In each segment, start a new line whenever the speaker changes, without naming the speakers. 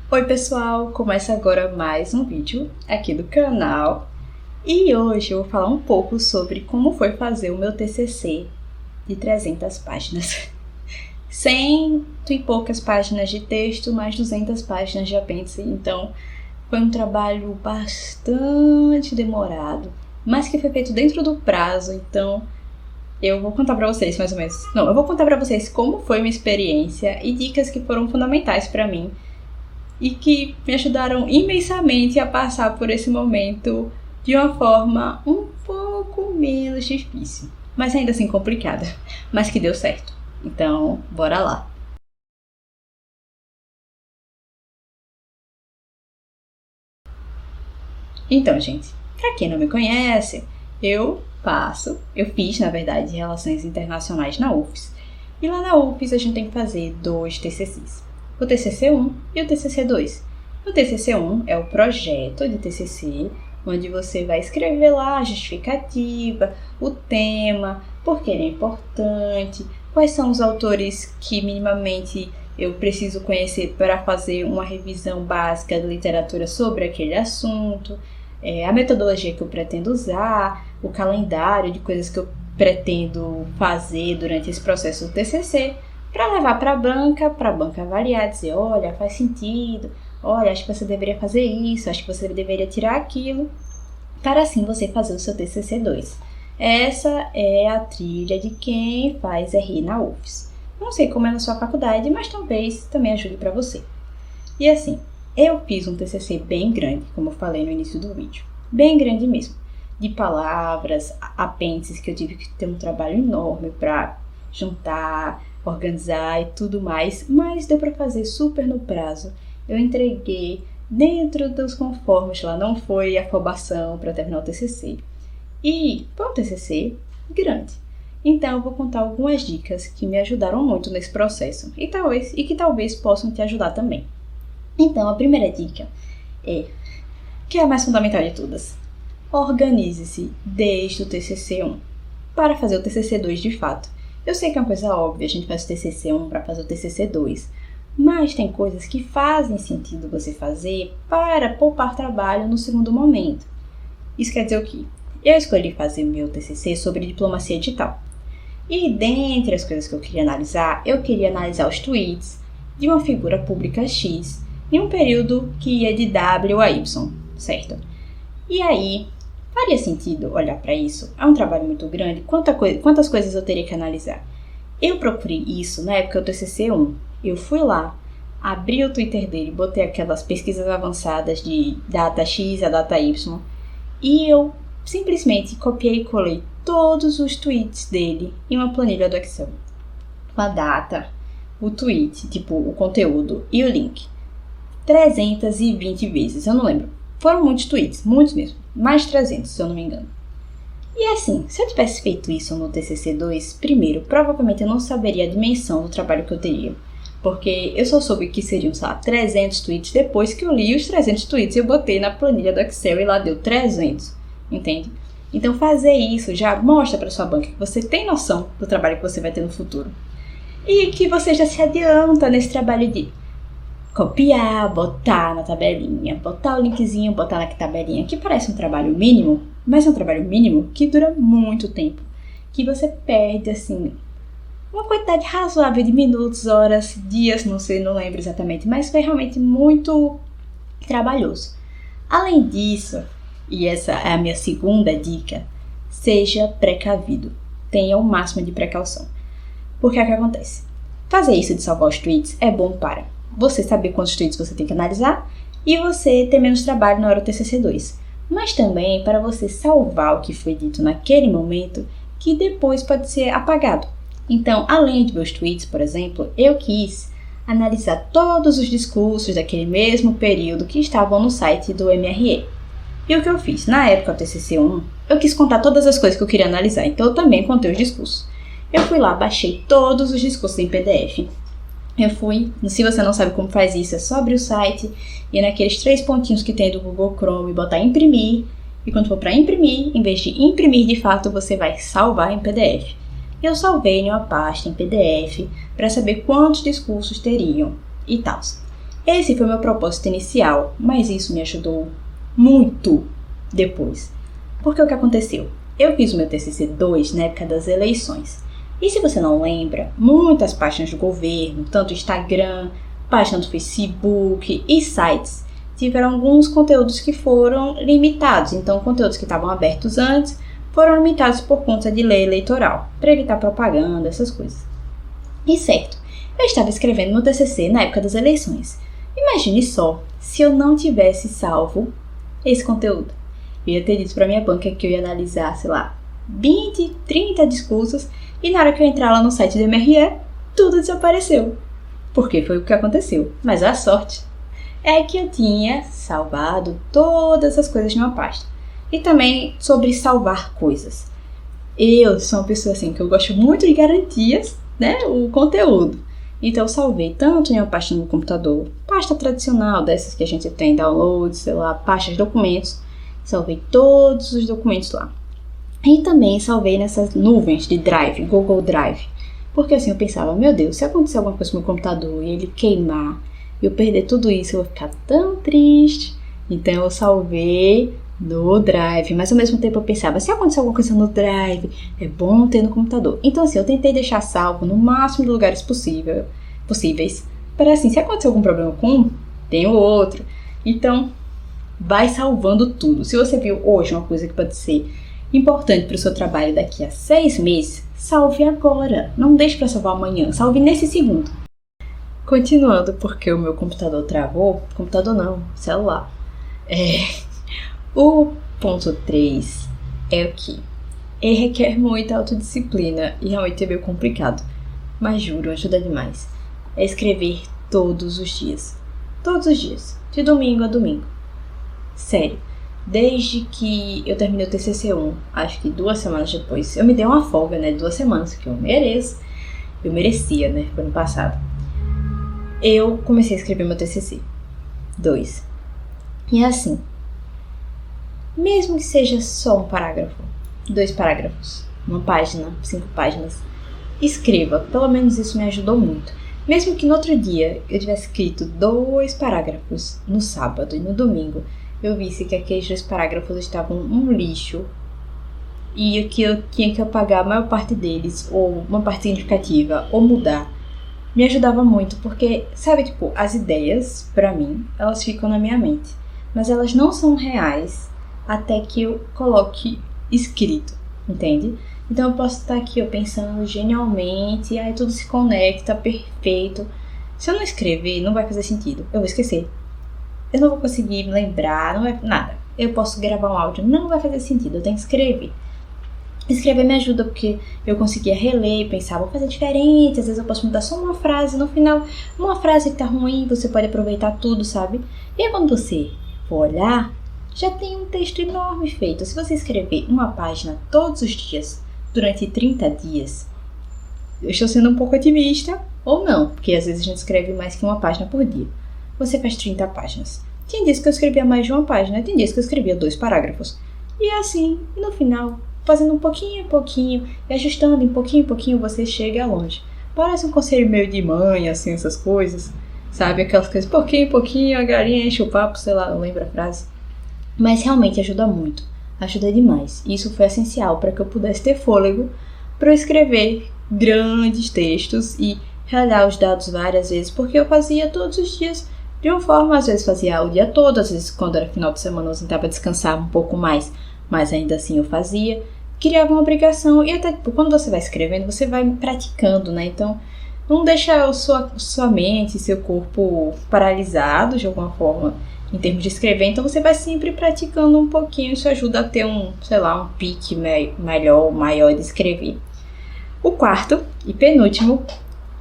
Oi pessoal, começa agora mais um vídeo aqui do canal e hoje eu vou falar um pouco sobre como foi fazer o meu TCC de 300 páginas. 100 e poucas páginas de texto, mais 200 páginas de apêndice, então foi um trabalho bastante demorado, mas que foi feito dentro do prazo, então eu vou contar pra vocês mais ou menos. Eu vou contar pra vocês como foi minha experiência e dicas que foram fundamentais pra mim e que me ajudaram imensamente a passar por esse momento de uma forma um pouco menos difícil, mas ainda assim complicada, mas que deu certo. Então, bora lá! Então, gente, pra quem não me conhece, eu fiz, na verdade, Relações Internacionais na UFES. E lá na UFES a gente tem que fazer 2 TCCs, o TCC1 e o TCC2. O TCC1 é o projeto de TCC, onde você vai escrever lá a justificativa, o tema, por que ele é importante, quais são os autores que minimamente eu preciso conhecer para fazer uma revisão básica de literatura sobre aquele assunto, a metodologia que eu pretendo usar, o calendário de coisas que eu pretendo fazer durante esse processo do TCC, para levar para a banca avaliar, dizer, olha, faz sentido, olha, acho que você deveria fazer isso, acho que você deveria tirar aquilo, para assim você fazer o seu TCC2. Essa é a trilha de quem faz RI na UFES. Não sei como é na sua faculdade, mas talvez também ajude para você. E assim, eu fiz um TCC bem grande, como eu falei no início do vídeo. Bem grande mesmo. De palavras, apêndices que eu tive que ter um trabalho enorme para juntar, organizar e tudo mais. Mas deu para fazer super no prazo. Eu entreguei dentro dos conformes lá, não foi afobação para terminar o TCC. E foi um TCC grande. Então eu vou contar algumas dicas que me ajudaram muito nesse processo e que talvez possam te ajudar também. Então, a primeira dica que é a mais fundamental de todas: organize-se desde o TCC1 para fazer o TCC2 de fato. Eu sei que é uma coisa óbvia, a gente faz o TCC1 para fazer o TCC2, mas tem coisas que fazem sentido você fazer para poupar trabalho no segundo momento. Isso quer dizer o quê? Eu escolhi fazer meu TCC sobre diplomacia digital. E dentre as coisas que eu queria analisar os tweets de uma figura pública X em um período que ia de W a Y, certo? E aí, faria sentido olhar para isso? É um trabalho muito grande, quantas coisas eu teria que analisar? Eu procurei isso na época do TCC1. Eu fui lá, abri o Twitter dele, botei aquelas pesquisas avançadas de data X a data Y e eu simplesmente copiei e colei todos os tweets dele em uma planilha do Excel. Com a data, o tweet, tipo o conteúdo e o link. 320 vezes, eu não lembro. Foram muitos tweets, muitos mesmo. Mais de 300, se eu não me engano. E assim, se eu tivesse feito isso no TCC2, primeiro, provavelmente eu não saberia a dimensão do trabalho que eu teria. Porque eu só soube que seriam, 300 tweets depois que eu li os 300 tweets e eu botei na planilha do Excel e lá deu 300. Entende? Então fazer isso já mostra para sua banca que você tem noção do trabalho que você vai ter no futuro. E que você já se adianta nesse trabalho de copiar, botar na tabelinha, botar o linkzinho, botar na tabelinha, que parece um trabalho mínimo, mas é um trabalho mínimo que dura muito tempo. Que você perde, assim, uma quantidade razoável de minutos, horas, dias, não sei, não lembro exatamente, mas foi realmente muito trabalhoso. Além disso, e essa é a minha segunda dica, seja precavido. Tenha o máximo de precaução. Porque é o que acontece? Fazer isso de salvar os tweets é bom para você saber quantos tweets você tem que analisar e você ter menos trabalho na hora do TCC2. Mas também para você salvar o que foi dito naquele momento, que depois pode ser apagado. Então, além de meus tweets, por exemplo, eu quis analisar todos os discursos daquele mesmo período que estavam no site do MRE. E o que eu fiz? Na época do TCC1, eu quis contar todas as coisas que eu queria analisar, então eu também contei os discursos. Eu fui lá, baixei todos os discursos em PDF. Se você não sabe como faz isso, é só abrir o site e naqueles 3 pontinhos que tem do Google Chrome, botar imprimir. E quando for para imprimir, em vez de imprimir de fato, você vai salvar em PDF. Eu salvei em uma pasta em PDF para saber quantos discursos teriam e tal. Esse foi meu propósito inicial, mas isso me ajudou muito depois. Porque o que aconteceu? Eu fiz o meu TCC-2 na época das eleições. E se você não lembra, muitas páginas do governo, tanto Instagram, página do Facebook e sites, tiveram alguns conteúdos que foram limitados. Então, conteúdos que estavam abertos antes foram limitados por conta de lei eleitoral, para evitar propaganda, essas coisas. E certo, eu estava escrevendo meu TCC na época das eleições. Imagine só se eu não tivesse salvo esse conteúdo. Eu ia ter dito para minha banca que eu ia analisar, 20, 30 discursos e na hora que eu entrar lá no site do MRE, tudo desapareceu. Porque foi o que aconteceu. Mas a sorte é que eu tinha salvado todas as coisas numa pasta. E também sobre salvar coisas. Eu sou uma pessoa que eu gosto muito de garantias, o conteúdo. Então eu salvei tanto em uma pasta no computador, pasta tradicional dessas que a gente tem download, pastas de documentos. Salvei todos os documentos lá. E também salvei nessas nuvens de Drive, Google Drive. Porque assim eu pensava, meu Deus, se acontecer alguma coisa com o meu computador e ele queimar, e eu perder tudo isso, eu vou ficar tão triste. Então eu salvei no Drive. Mas ao mesmo tempo eu pensava, se acontecer alguma coisa no Drive, é bom ter no computador. Então assim, eu tentei deixar salvo no máximo de lugares possíveis. Para assim, se acontecer algum problema com um, tem o outro. Então, vai salvando tudo. Se você viu hoje uma coisa que pode ser importante para o seu trabalho daqui a 6 meses, salve agora. Não deixe para salvar amanhã, salve nesse segundo. Continuando, porque o meu computador travou. Computador não, celular. O ponto 3 é o que? Ele requer muita autodisciplina e realmente é meio complicado. Mas juro, ajuda demais. É escrever todos os dias. Todos os dias. De domingo a domingo. Sério. Desde que eu terminei o TCC-1, acho que 2 semanas depois, eu me dei uma folga, 2 semanas, que eu mereço. Eu merecia, foi no passado. Eu comecei a escrever meu TCC. 2. E é assim. Mesmo que seja só um parágrafo, 2 parágrafos, 1 página, 5 páginas, escreva. Pelo menos isso me ajudou muito. Mesmo que no outro dia eu tivesse escrito 2 parágrafos no sábado e no domingo, eu visse que aqueles 2 parágrafos estavam um lixo e que eu tinha que apagar a maior parte deles, ou uma parte significativa, ou mudar, me ajudava muito, porque, as ideias, pra mim, elas ficam na minha mente, mas elas não são reais até que eu coloque escrito, entende? Então eu posso estar aqui pensando genialmente, e aí tudo se conecta, perfeito. Se eu não escrever, não vai fazer sentido, eu vou esquecer. Eu não vou conseguir me lembrar, não vai nada. Eu posso gravar um áudio, não vai fazer sentido, eu tenho que escrever. Escrever me ajuda porque eu conseguia reler e pensar, vou fazer diferente, às vezes eu posso mudar só uma frase, no final, uma frase que tá ruim, você pode aproveitar tudo, sabe? E aí quando você for olhar, já tem um texto enorme feito. Se você escrever uma página todos os dias, durante 30 dias, eu estou sendo um pouco otimista, ou não, porque às vezes a gente escreve mais que uma página por dia. Você faz 30 páginas. Tem dias que eu escrevia mais de uma página, tem dias que eu escrevia 2 parágrafos. E assim, no final, fazendo um pouquinho em pouquinho, e ajustando em pouquinho, você chega longe. Parece um conselho meio de mãe, assim, essas coisas. Sabe, aquelas coisas, pouquinho em pouquinho, a galinha enche o papo, não lembro a frase. Mas realmente ajuda muito, ajuda demais. E isso foi essencial para que eu pudesse ter fôlego para eu escrever grandes textos e reolhar os dados várias vezes, porque eu fazia todos os dias de uma forma, às vezes fazia o dia todo, às vezes quando era final de semana eu tentava descansar um pouco mais, mas ainda assim eu fazia, criava uma obrigação e até quando você vai escrevendo, você vai praticando, Então, não deixa sua mente, seu corpo paralisado de alguma forma em termos de escrever, então você vai sempre praticando um pouquinho, isso ajuda a ter um pique maior de escrever. O quarto e penúltimo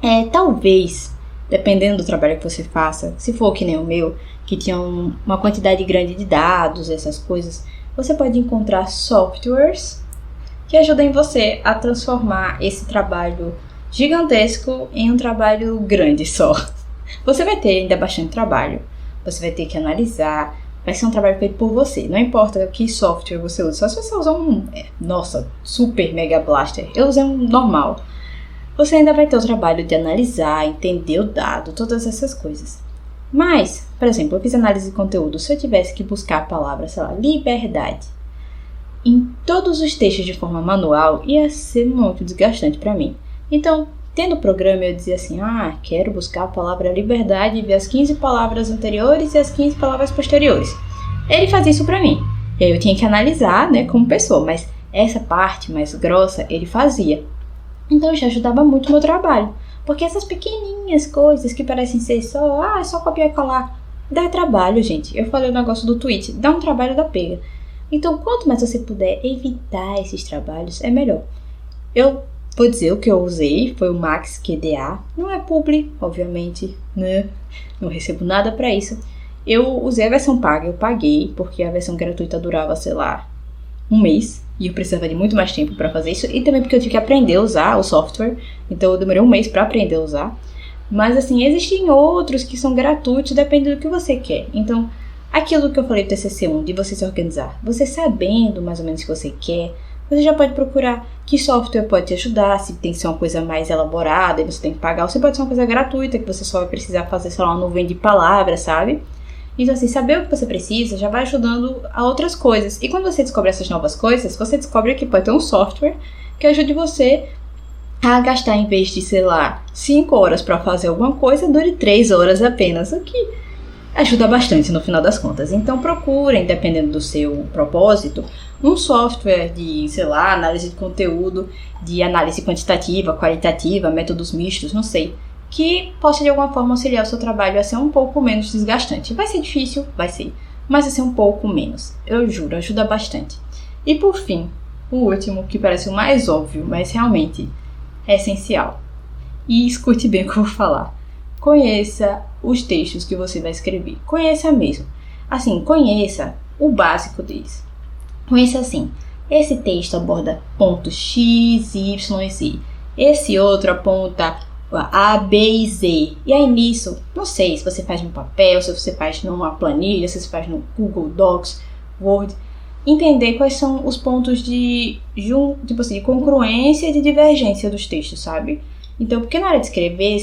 é talvez, dependendo do trabalho que você faça, se for que nem o meu, que tinha uma quantidade grande de dados, essas coisas, você pode encontrar softwares que ajudem você a transformar esse trabalho gigantesco em um trabalho grande só. Você vai ter ainda bastante trabalho, você vai ter que analisar, vai ser um trabalho feito por você, não importa que software você usa, só se você usar um, super mega blaster, eu usei um normal. Você ainda vai ter o trabalho de analisar, entender o dado, todas essas coisas. Mas, por exemplo, eu fiz análise de conteúdo. Se eu tivesse que buscar a palavra, sei lá, liberdade, em todos os textos de forma manual, ia ser muito desgastante para mim. Então, tendo o programa, eu dizia assim, quero buscar a palavra liberdade e ver as 15 palavras anteriores e as 15 palavras posteriores. Ele fazia isso para mim. E aí eu tinha que analisar, né, como pessoa, mas essa parte mais grossa ele fazia. Então já ajudava muito o meu trabalho. Porque essas pequenininhas coisas que parecem ser só copiar e colar, dá trabalho, gente. Eu falei o negócio do tweet, dá um trabalho da pega. Então, quanto mais você puder evitar esses trabalhos, é melhor. Eu vou dizer o que eu usei, foi o Max QDA. Não é publi, obviamente, né? Não recebo nada pra isso. Eu usei a versão paga, eu paguei, porque a versão gratuita durava, sei lá, um mês. E eu precisava de muito mais tempo para fazer isso. E também porque eu tive que aprender a usar o software. Então eu demorei um mês para aprender a usar. Mas assim, existem outros que são gratuitos, dependendo do que você quer. Então, aquilo que eu falei do TCC1, de você se organizar. Você sabendo mais ou menos o que você quer, você já pode procurar que software pode te ajudar. Se tem que ser uma coisa mais elaborada e você tem que pagar. Ou se pode ser uma coisa gratuita, que você só vai precisar fazer, sei lá, uma nuvem de palavras, sabe? Então, assim, saber o que você precisa já vai ajudando a outras coisas. E quando você descobre essas novas coisas, você descobre que pode ter um software que ajude você a gastar, em vez de, sei lá, 5 horas para fazer alguma coisa, dure 3 horas apenas, o que ajuda bastante no final das contas. Então, procurem, dependendo do seu propósito, um software de, sei lá, análise de conteúdo, de análise quantitativa, qualitativa, métodos mistos, não sei, que possa de alguma forma auxiliar o seu trabalho a ser um pouco menos desgastante. Vai ser difícil? Vai ser. Mas vai ser um pouco menos. Eu juro, ajuda bastante. E por fim, o último, que parece o mais óbvio, mas realmente é essencial. E escute bem o que eu vou falar. Conheça os textos que você vai escrever. Conheça mesmo. Assim, conheça o básico deles. Conheça assim. Esse texto aborda pontos X, Y e Z. Esse outro aponta A, B e Z. E aí nisso, não sei se você faz no papel, se você faz numa planilha, se você faz no Google Docs, Word. Entender quais são os pontos de congruência e de divergência dos textos, sabe? Então, porque na hora de escrever,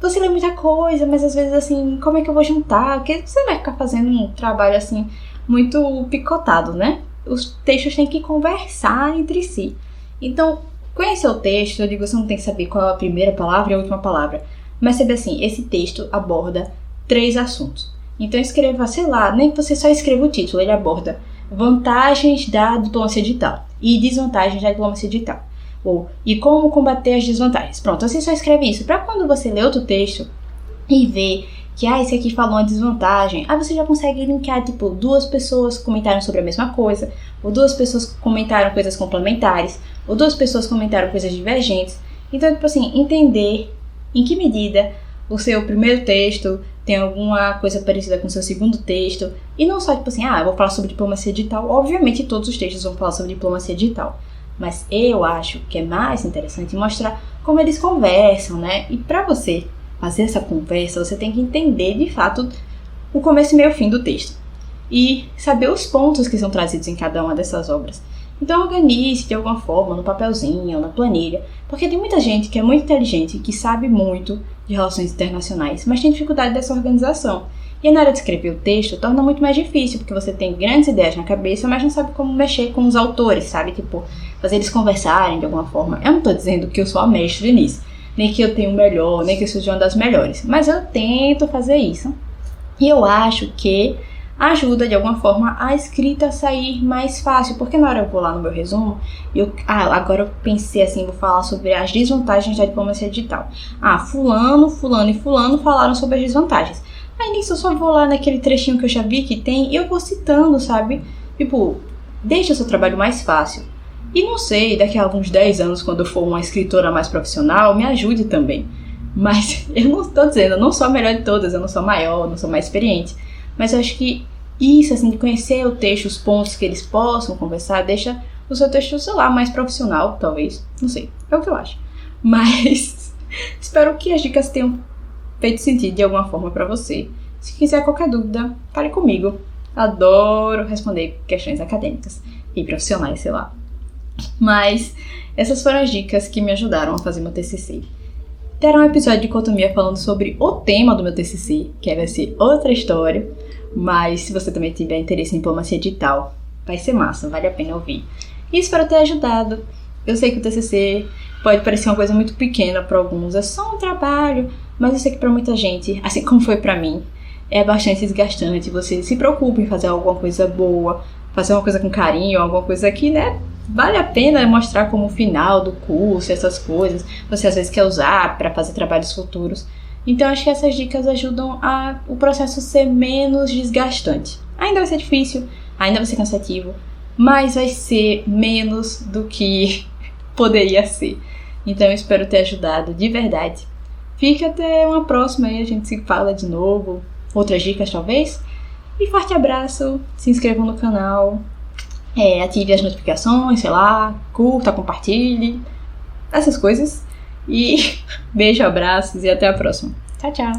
você lê muita coisa, mas às vezes assim, como é que eu vou juntar? Porque você vai ficar fazendo um trabalho assim, muito picotado, né? Os textos têm que conversar entre si. Então, conhecer o texto, eu digo, você não tem que saber qual é a primeira palavra e a última palavra. Mas saber assim, esse texto aborda 3 assuntos. Então escreva, sei lá, nem que você só escreva o título, ele aborda vantagens da diplomacia digital e desvantagens da diplomacia digital. E como combater as desvantagens. Pronto, você só escreve isso. Para quando você lê outro texto e ver que esse aqui falou uma desvantagem, aí você já consegue linkar, tipo, 2 pessoas comentaram sobre a mesma coisa, ou 2 pessoas comentaram coisas complementares, ou 2 pessoas comentaram coisas divergentes. Então, tipo assim, entender em que medida o seu primeiro texto tem alguma coisa parecida com o seu segundo texto, e não só, tipo assim, eu vou falar sobre diplomacia digital. Obviamente, todos os textos vão falar sobre diplomacia digital, mas eu acho que é mais interessante mostrar como eles conversam, né? E para você fazer essa conversa, você tem que entender, de fato, o começo, meio e fim do texto. E saber os pontos que são trazidos em cada uma dessas obras. Então, organize de alguma forma, no papelzinho, na planilha. Porque tem muita gente que é muito inteligente, que sabe muito de relações internacionais, mas tem dificuldade dessa organização. E na hora de escrever o texto, torna muito mais difícil, porque você tem grandes ideias na cabeça, mas não sabe como mexer com os autores, sabe? Tipo, fazer eles conversarem de alguma forma. Eu não estou dizendo que eu sou a mestre nisso, nem que eu tenho o melhor, nem que eu seja uma das melhores, mas eu tento fazer isso. E eu acho que ajuda de alguma forma a escrita a sair mais fácil, porque na hora eu vou lá no meu resumo, agora eu pensei assim, vou falar sobre as desvantagens da diplomacia digital. Fulano e fulano falaram sobre as desvantagens. Aí nisso eu só vou lá naquele trechinho que eu já vi que tem e eu vou citando, sabe? Tipo, deixa o seu trabalho mais fácil. E não sei, daqui a alguns 10 anos, quando eu for uma escritora mais profissional, me ajude também. Mas eu não estou dizendo, eu não sou a melhor de todas, eu não sou maior, não sou mais experiente. Mas eu acho que isso, assim, de conhecer o texto, os pontos que eles possam conversar, deixa o seu texto, sei lá, mais profissional, talvez. Não sei, é o que eu acho. Mas espero que as dicas tenham feito sentido de alguma forma pra você. Se quiser qualquer dúvida, fale comigo. Adoro responder questões acadêmicas e profissionais, sei lá. Mas essas foram as dicas que me ajudaram a fazer meu TCC. terá um episódio de Dicotomia falando sobre o tema do meu TCC, que vai ser outra história, mas se você também tiver interesse em diplomacia digital, vai ser massa, vale a pena ouvir. E espero ter ajudado. Eu sei que o TCC pode parecer uma coisa muito pequena para alguns, é só um trabalho, mas eu sei que para muita gente, assim como foi para mim, é bastante desgastante. Você se preocupa em fazer alguma coisa boa, fazer uma coisa com carinho, alguma coisa que, né, vale a pena mostrar como final do curso, essas coisas. Você às vezes quer usar para fazer trabalhos futuros. Então acho que essas dicas ajudam a o processo ser menos desgastante. Ainda vai ser difícil, ainda vai ser cansativo, mas vai ser menos do que poderia ser. Então eu espero ter ajudado de verdade. Fica até uma próxima aí, a gente se fala de novo. Outras dicas talvez. E forte abraço, se inscreva no canal, ative as notificações, sei lá, curta, compartilhe, essas coisas. E beijo, abraços e até a próxima. Tchau, tchau!